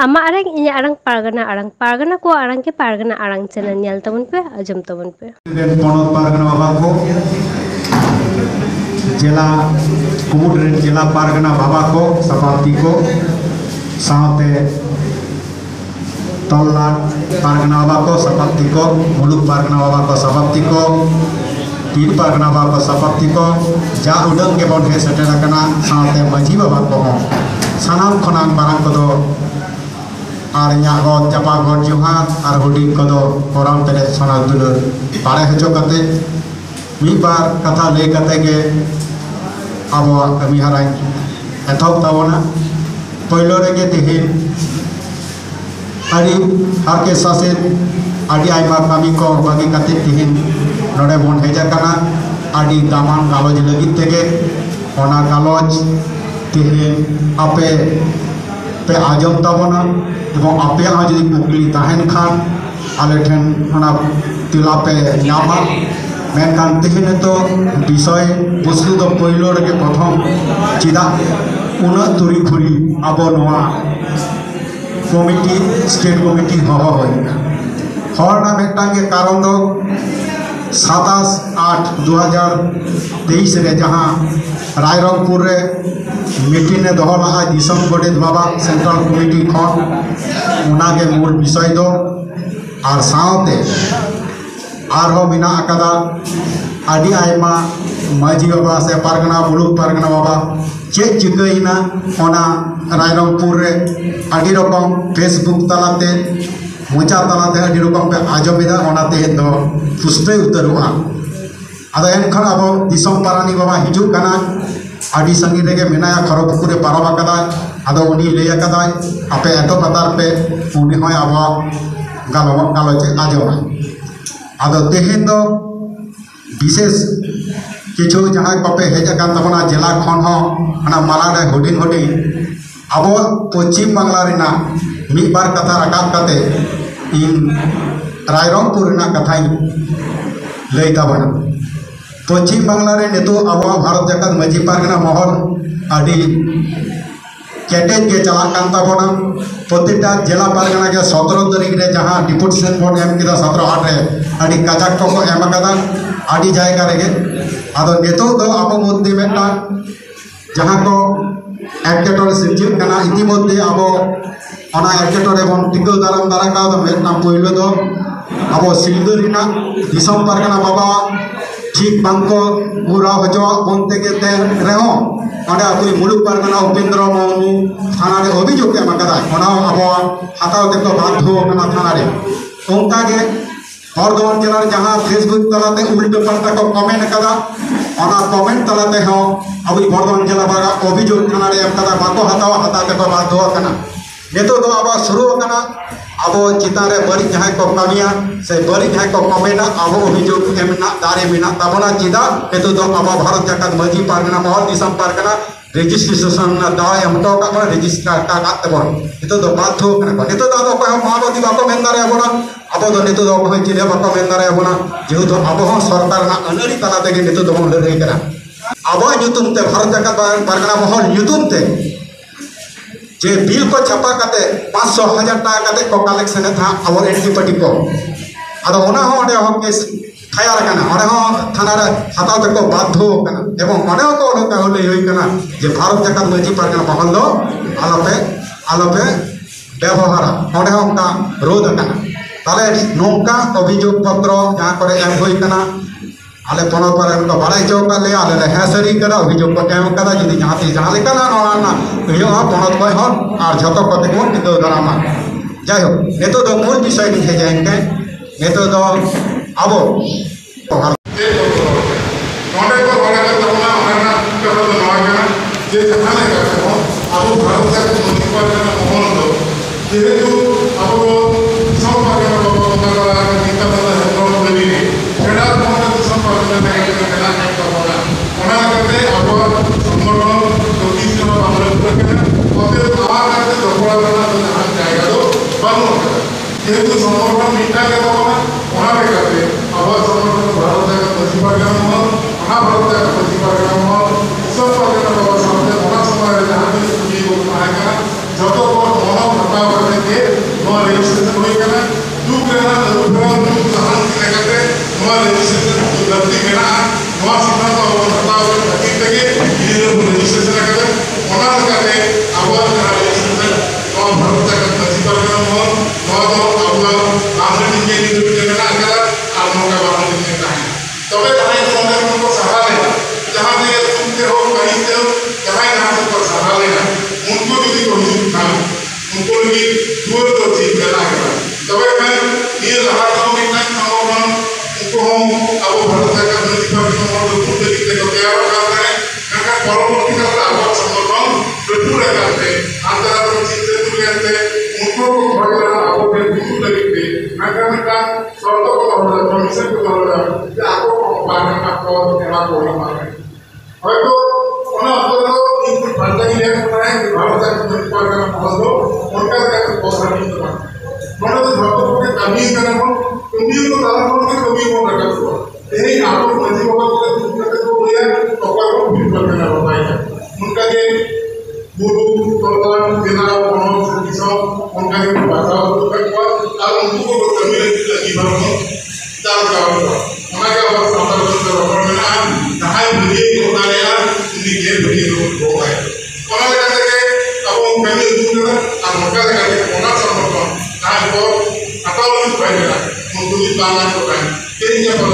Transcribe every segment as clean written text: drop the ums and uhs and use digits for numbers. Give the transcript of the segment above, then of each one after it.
आमा आरंग इᱧ आरंग पारगना को आरंग के पारगना आरंग चैनल नेल तबन पे आजम तबन पे पनत पारगना बाबा को जिला कुमुद जिला पारगना बाबा को सभापति को साथे तलनाट पारगना बाबा को सभापति को मुलुक पारगना बाबा को सभापति को तीन पारगना बाबा को सभापति को जा उडंग के बन हे सेटेराकना साथे माजी बाबा को सानाम खनान बारांग को और गद चापा गड जोहार और हुडिंग को कोराम पे सोना दुलर पाड़े हजो कते मी बार कथा ले कते के अब कमी हराई एथोक तावना पहिलो रेगे तिहिन अड़ी हर के सासेन अड़ी आइमा कमी को बागी कते तिहिन नोडे बन हेजा कना अड़ी दामान गालोज लगित तेगे ओना गालोज तिहिन आपे पे आजम ताबना एवं आपे जो कुकली तहन खान आले ठेन तिला पे नामा मेनकान तेहन तो विषय वस्तु तो पहिलो रे प्रथम चिदा उना तुरी खुरी अब नवा कमिटी स्टेट कमिटी हवा हरना मेटांगे कारण दो 27/8/2023 रे जहाँ रायरंगपुर रे मीटिंग दहो लहा दिसम गोडेत बाबा सेंट्रल कमिटी खन उनागे मूल विषय दो और साथे आरहो बिना अकादा आदि आयमा माजी बाबा से पारगना मुलुक पारगना बाबा चे चिकईना ओना रायरंगपुर रे आदि रकम फेसबुक तलाते मोचा तलाते आदि रकम पे आजमिदा ओना ते दो पुष्टे उतरुआ आदा एनखन अब दिसम पारानी बाबा हिजु कना आदि संगी रेगे मेनाया खरगपुर पारम आकादा आदो उनी ले आकादा आपे एतो पतार पे उनी होय अब गालोचे आजमा आदो तेहेन दो विशेष किछु जहाँ बापे हेज आकान तबना जिला खन हो अना माला रे हुडिंग हुडिंग अब पश्चिम बांगला रेना मिद बार कथा राकाब काते इन रायरंगपुर रेना कथा लई ताबना पश्चिम बांगला रे नितो अब भारत जगत माजी पारगना महल आदि केटेज के चला ताबना प्रत्येकटा जिला पारगना के 17 तारीख रे जहाँ डिपुटेशन बोर्ड एम किदा 17/8 रे आदि काजाक को एम कदा आदि जायगा रे आदो नितो दो अब मध्य मेटा जहाँ को एक्टेटोरे सिरजिव कना इतिमध्ये अब ओना एक्टेटोरे बन टिको दाराम दाराका दो मेटा पहिलो दो अब सिलदु रिना दिसम पारगना बाबा ठीक बांको पूरा हजो बनते के ते रेहो ओंडे अतुई मुलुक पारगना उपेंद्र मुर्मू थाना रे अभियोग एम कदा ओना अब हाताव ते को बाध्य कना थाना रे ओंका के बर्धमान जिला जहाँ फेसबुक तलाते उल्टे पाल्टा को कमेंट कदा ओना कमेंट तलाते हो अब बर्धमान जिला बागा अभियोग थाना रे एम कदा बाको हाताव हाता ते को बाध्य कना नेतो दो अब शुरू कना अब चितान रे बड़ी जहाँ को कमिया से बड़ी जहाँ को कमेना अब अभियोग एमना दारे मिना तबना चिदा हेतु दो अब भारत जगत माजी पारगना महल दिसम पारगना रजिस्ट्रेशन दावा एमटो का रजिस्ट्रार का तबन हेतु दो बाध्य कना हेतु दो को महाबदी बाको मेन दारे अबना अब दो नेतु दो को चिले बाको मेन दारे अबना जेहेतु अब सरकार ना अनरी तला तेगे नेतु दो लड़ाई कना अब नुतुम ते भारत जगत पारगना महल नुतुम ते जे बिल को छापा करते 500,000 टाका करते को कलेक्शन था अब एनटी पार्टी को आदो ओना हो ओडे हो केस फायर कना ओडे हो थाना रे हाताव ते को बाध्य कना एवं ओडे को ओडे होले होई कना जे भारत जगत माजी पारगना महल दो आलोपे व्यवहार ओडे हो का रोध कना ताले नोका अभियोग पत्र जहां करे एम होई कना आले पनत पर उनको बड़ाई चौका ले आले है सरी करा अभियोग को एम कदा जदी जहां ते जहां लेका ना ना यो पनत कोई हन और झतो कते को टिको दरामा जाय हो नेतो दो मूल विषय नि है जाय के नेतो दो आबो नोडे को बड़ा का तमना ओना करो दो नवा जे जहां ले का हो आबो भारत का मुख्य पारगना महल दो जेहेतु आबो सब पारगना बाबा का निका बला है तो देवी फेडा जेहेतु संगठन मीठा के बाबा ओना रे करते अब संगठन भारत का माजी पारगना महल ओना भारत का माजी पारगना महल सब पारगना बाबा सामने ओना समय जहां भी सुनी को आएगा जतो को मोनो घटा करते सिद्धांत हताव खातिर तक रेजिस्ट्रेशन अब रजिस्ट्रेशन भारत मजी पार्गना महल तबे सहारा लेना जहाँ सुनते हो कहीं से हो जहाँ सहारा लेना उनको यदि उनको लगी दूर तो चीज करना तबे ये लहा संगठन उनको हम अब भारत मजी पार्गना महल तैयार करते हैं परवर्ती काल अब संगठन पूरे करते अंतर्राष्ट्रीय चीज से उनको लगे शर्त को कमिशन को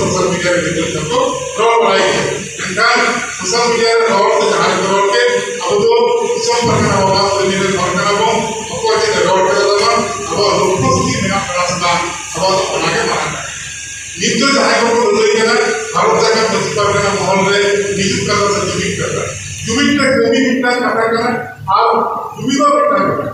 social media social media road जहाँ रोड के अब जो सब प्रकार होगा तो मेरे घर का वो आपको अच्छे रोड पे जाना अब लोगों से मेरा प्रश्न अब बना के मारना नित्य जहाँ को बोलते हैं ना भारत का मजी पार्गना महल में नियुक्त करना से जुमित करता है जुमित का कथा करना आप जुमित करना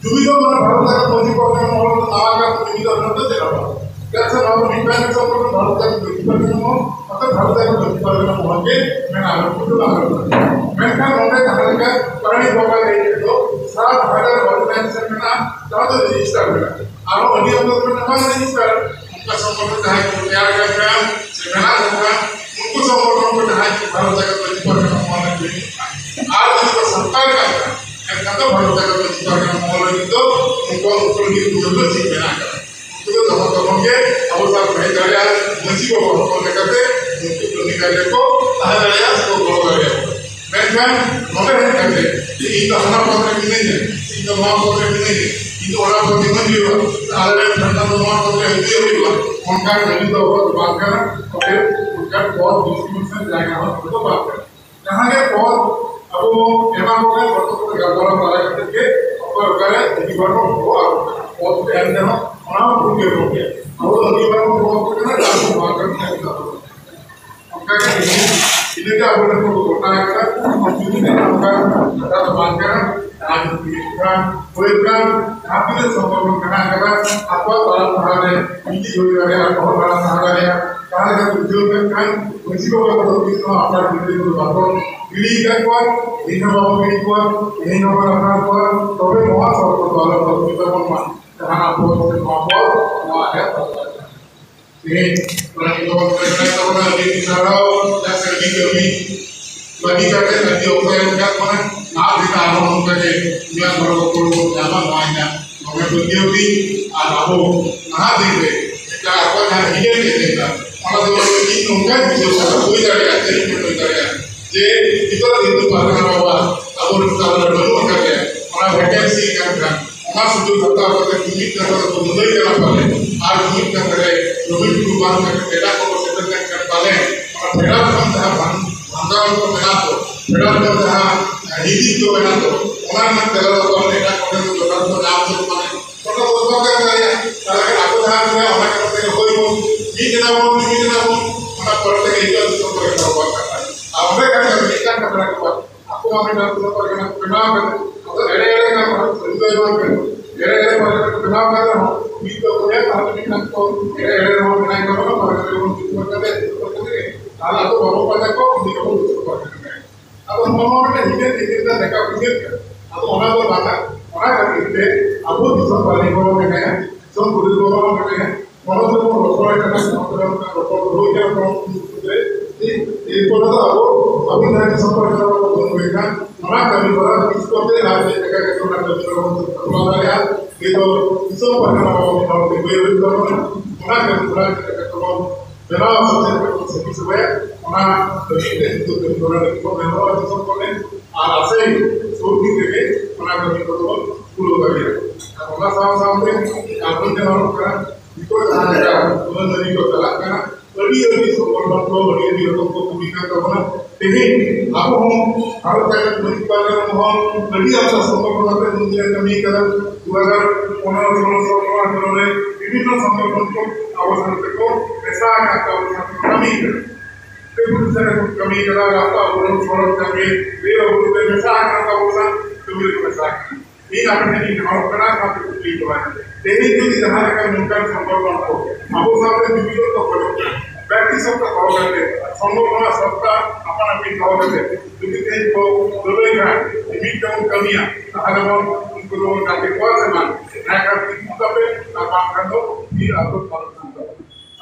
जुमित माना भारत का मजी पार्गना महल में आवा का जुमित करना तो चला कैसे हम विज्ञान के सब भारत का मजी पार्गना महल मतलब भारत का मजी पार्गना महल के मैं आरोप को लागू करता मैं क्या नोटे कहानी का करने होगा नहीं तो 7,000 ऑर्गेनाइजेशन में ना ज्यादा रजिस्टर होगा आप अन्य लोग में ना रजिस्टर उनका संगठन चाहे को तैयार करना सेमिनार होगा उनको संगठन को चाहे भारत का मजी पार्गना महल में आज जो सरकार का है कहता भारत का मजी पार्गना महल में तो उनको ऊपर की दूर चीज बना कर तो जब करोगे अब सब नहीं जाया मजी को करते उनको निकालने को ताजा को बोला मैं मगर है कहते कि इन हना पत्र भी नहीं है इन मां पत्र भी नहीं है इन ओला पत्र नहीं हुआ आले ठंडा मां पत्र है हुआ उनका नहीं तो बात करना और उनका बहुत डिस्ट्रीब्यूशन जाएगा हम तो बात करना जहां के बहुत अब वो एमा को बहुत गड़बड़ वाला करके और करे दीवार को और अंदर में और भूल के हो गया और दीवार को बहुत करना आपको बात करना इन्हें क्या बोलने को होता है क्या क्योंकि नहीं आपका कथा तो बात करना आज का कोई का आपके संपर्क में करना करा आपका बड़ा सहारा है इनकी जो है बहुत बड़ा सहारा है कहा का उद्योग का किसी को अगर किसी को आपका बिजली को बात बिजली का को इन बाबू बिजली को इन नंबर अपना को तो भी बहुत सब को वाला बहुत तो मन जहां आपको वहां है ini orang itu mereka tahu nanti sarau dan sergi kami bagi kata nanti orang yang kat mana nak kita orang kerja dia berlaku zaman banyak orang tu dia bi abu nah dia kita apa yang dia kita orang tu ini nunggu bisa satu kali ada jadi je itu itu parana bawa abu kalau dulu kerja orang vacancy kan orang sudah kata limit kata tu mulai jalan balik आज limit kata Rohit Kumar का बेटा को settle कर पाले और बेटा हम जहां भंगा को बना तो बेटा को जहां हिंदी को बना तो उन्होंने मन तेरा तो बेटा को तो बेटा को नाम से माने तो उसको क्या करे अगर आपको जहां जो है उन्होंने कहते हैं कोई वो ये ना वो उन्होंने पढ़ते हैं ये तो कर बात करता है अब मैं क्या बेटा का बना के बात आपको हमें ना तो पर बिना कर तो एड़े एड़े का संजय बात कर एड़े एड़े पर बिना कर रहा हूं तो पुणे भारत में को एड़े हो बनाई करो भारत में को करते ताला तो बाबू पता को उनको को करते अब हम में हिंदी देखते देखा कुछ अब होना तो बात होना करते अब वो सब वाले को में है सब गुरु को में है और तो वो रोकड़ा करना मतलब रोकड़ा हो गया तो ये को तो अब अभी तक संपर्क करो तो होगा हमारा कभी बड़ा इसको दे राज्य जगह के तो ना करो यार ये तो सब पढ़ना होगा और कोई भी करो ना पूरा कर पूरा कर benar seperti sesuai orang terlibat itu orang itu benar itu seperti asal surgi থেকে orang itu pulau kali. Kalau sama-sama आपण जे orang kan itu ada menjadi kota karena lebih sempurna lebih untuk pembicaraan karena ini aku harus saya berbicara mohon lebih apa sempurna menjadi kami kalau 2015 tahun বিভিন্ন সংগঠন অবস্থান থেকে পেশা একটা অবস্থান কমি कमी करा रास्ता अवरोध सड़क जाके रेल अवरोध पेशा का अवसर तुम्हें पेशा इन आपने इन करा का कुछ हुआ तेरी जो जहां का मुनकर संगठन को अब सामने विभिन्न तो करो व्यक्ति सब का कहो करते संगठन सबका अपना भी कहो करते क्योंकि को दोलेगा निमित्त कमियां अगर उनको लोग जाके कौन से मान आकर कितना पे काम कर दो ये आपको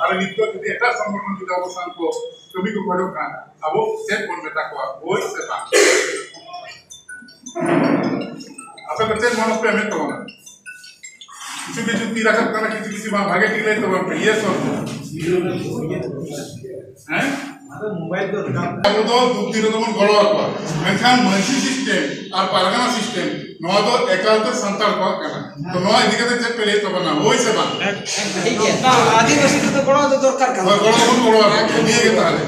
अरे नित्य यदि एक संगठन की अवसान को कभी को पढ़ो का अब सेट बोल में तक वो से पा apa kerja mana payment to mana किसी तीरा करना किसी वहाँ भागे टीले तो वहाँ ये सब हैं मोबाइल तो अब तो दूसरी तो मन गलो आता मेंखान मंशी सिस्टम और पारगना सिस्टम नौ तो एकांत संताल को करना तो नौ इधर के चेक पहले तो बना वही से बना आदिवासी तो गलो तो दरकार का गलो ये के ताले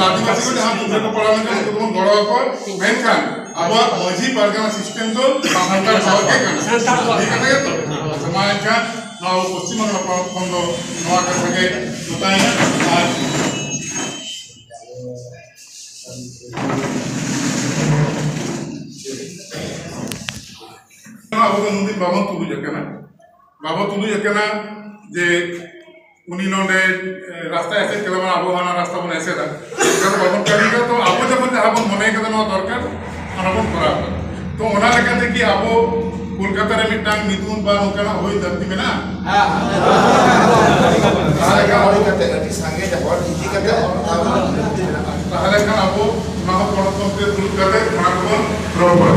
आदिवासी को हम दूसरे को पढ़ाने के तो मन गलो को मेंखान अब मंशी पारगना सिस्टम तो संताल को के करना ये कहते हैं तो समाज का नौ पश्चिम बंगाल फंडो नौ का सके बताएं अब तो नदी बाबा तुलू जकना जे उन्हीं लोगों रास्ता ऐसे चला मैं आबो वाला रास्ता बन ऐसे था जब बाबा करेगा तो आबो जब बंदे आबो मने के तो ना दरकार अनाबो करा तो उन्हें लगा था कि आबो कोलकाता रे मिटांग मिथुन बा उनका होई धरती में ना हां हां का होई करते अति संगे जब और इजी करते ताहले का आबो ना पड़तो के दूर करते मानवन प्रॉपर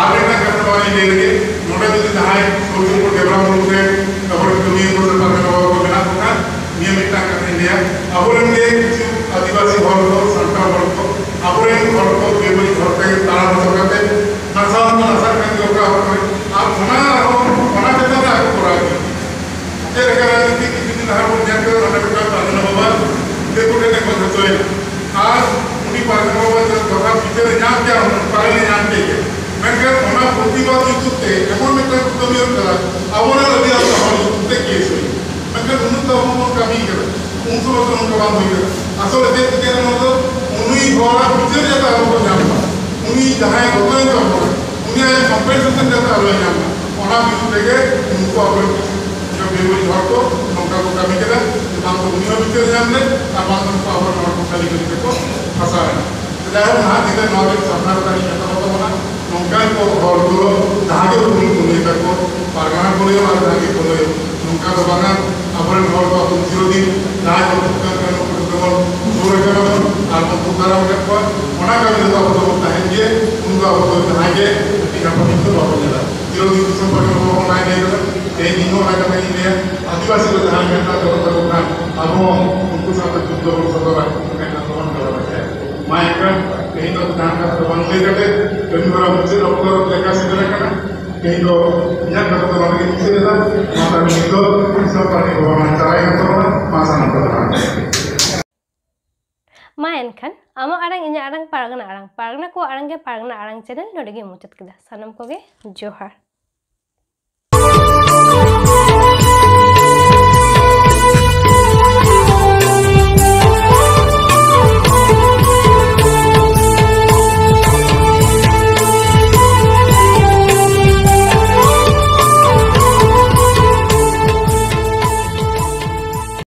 आगे का करने वाली ले लगे मोटा जो जहां सोचो को डेवलपमेंट से खबर कमी को सरकार का को बिना होगा नियमित करते इंडिया अबोरन के आदिवासी हॉल को संस्था हॉल को अबोरन हॉल को केवल घर पे ताला बसते नशा का जो का आप सुना हो बना देता है आपको पूरा ये लगा रहा है कि किसी दिन हर वो जाके उन्होंने बेटा पालन होगा देखो तो है आज उन्हीं पालन होगा जब दफा पीछे जान क्या पालन जान के मैं कह होना प्रतिभा युक्त एमन में तो कमी होता है अब उन्हें लगे आप हॉल युक्त केस हुई मैं कह उन्हें तो हम कमी कर उनसे तो उनका बात हुई असल देख के मतलब उन्हीं हॉल पीछे जाता है उनको जानता उन्हीं जहाँ होता है तो उन्हें कंपेंसेशन देता है ओना बिजू देके उनको अपन जो बेबुल घर को नौका को कमी के दाम को उन्हीं बिचर जाने अब हम उनको अपन और को खाली करके को फंसा है जाओ ना दिले नॉलेज सपना का नहीं पता होता ना नौका को और दो धागे उन्हीं को नहीं तक को पारगना को ले और धागे को ले नौका को बना अपन घर को अपन जीरो दिन राज को करने को जोर करो और को करा को ओना का भी तो होता है ये उनका वो धागे apa itu bapak jalan. Kilo itu sempat kalau naik itu, kayak gini orang kata ini ya, आदिवासी को जहाँ में ना जरूरत होगा, अब वो उनको साथ जुड़ जाओ सब लोग करना तो हम कर रहे हैं. माय का कहीं तो ध्यान का तो बंद नहीं करते, कहीं बड़ा मुझे डॉक्टर लेकर सीधे रखना, कहीं तो यहाँ का तो बंद नहीं सीधे ना, माता ने तो सब पानी को बंद कराएगा तो मासा ना करना. Main kan, ama arang inya arang paragana ko arang ke paragana arang channel nodege muchat kida sanam koge johar.